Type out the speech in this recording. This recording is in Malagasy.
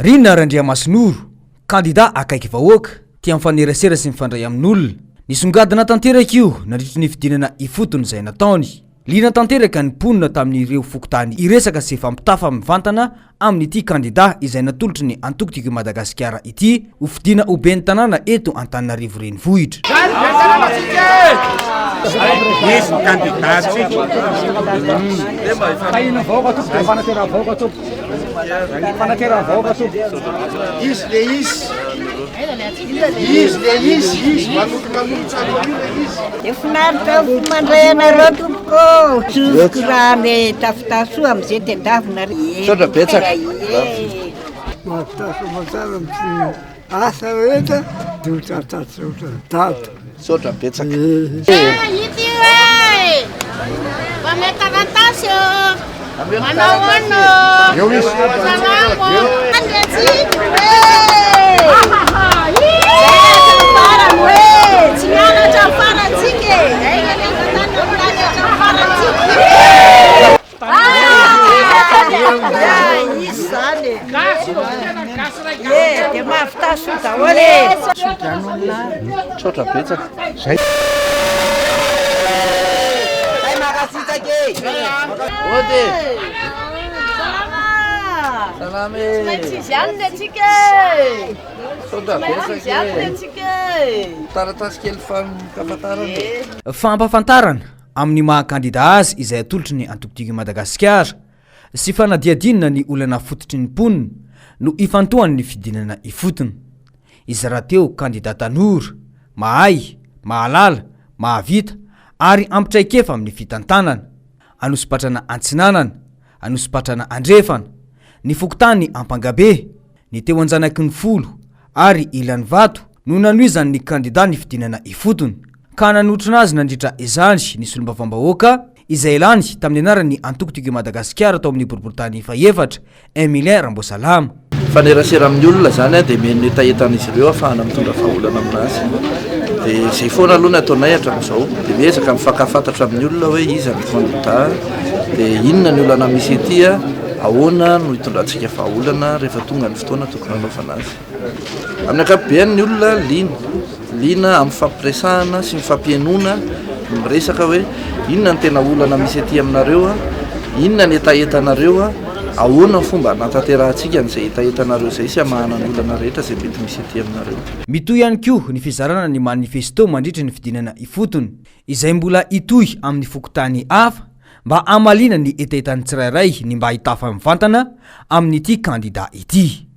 Rina Randriamasinoro, kandidà akaiky vahoaka, tia mifanerasera sy mifandray amin'olona. Nisongadina tanteraka io nandritra ny fidinana ifotony izay nataony. Liana tanteraka ny ponina tamin'ireo fokontany iresaka sy fampitafa mivantana amin'ity kandidà izay natolotry ny antokotiko Madagasikara ity ho fidina ho ben'ny tanàna eto Antananarivo renivohitra. Fampafantarana amin'ny maha-kandidà azy izay atolotry ny antokotiko Madagasikara sy fanadiadinina ny olana fototry ny ponina no ifantohany ny fidinana ifotony. Izy rahateo kandidà tanora, mahay, mahalala, mahavita ary ampitraikefa amin'ny fitantanana. Anosipatrana antsinanana, Anosipatrana andrefana, ny fokontany ampangabe, ny teo anjanaky ny folo ary ilan'ny vato no nanoizany ny kandidà ny fidinana ifotony. Ka nanotrina azy nandritra izany ny solombavambahoaka izay lany tamin'ny anarany antokotiko Madagasikara tao amin'ny boriboritany faefatra 1 million rambosalama. Fanerasera amin'ny olona zany dia meny tahetan'izy ireo ahafahana mitondra fahaolana aminazy. Dia zay foana aloha nataonay hatramin'izao dia miezaka mifankafantatra amin'ny olona hoe iza ny kandidà dia inona ny olana misy ety ahoana no hitondrantsika fahaolana rehefa tonga ny fotoana tokony hanaovana azy. Amin'ny ankapobeny ny olona liana amin'ny fampiresahana sy mifampienona miresaka hoe inona ny tena olana misy ety aminareo, inona ny etaetanareo, ahoana ny fomba natanterantsika n'izay etaetanareo izay sy hamahana ny olana rehetra izay mety misy ety aminareo. Mitohy ihany koa ny fizarana ny manifesto mandritra ny fidinana ifotony izay mbola itohy amin'ny fokontany hafa mba hamalina ny etaetan'ny tsirairay ny mba hitafa mivantana amin'ity kandidà ity.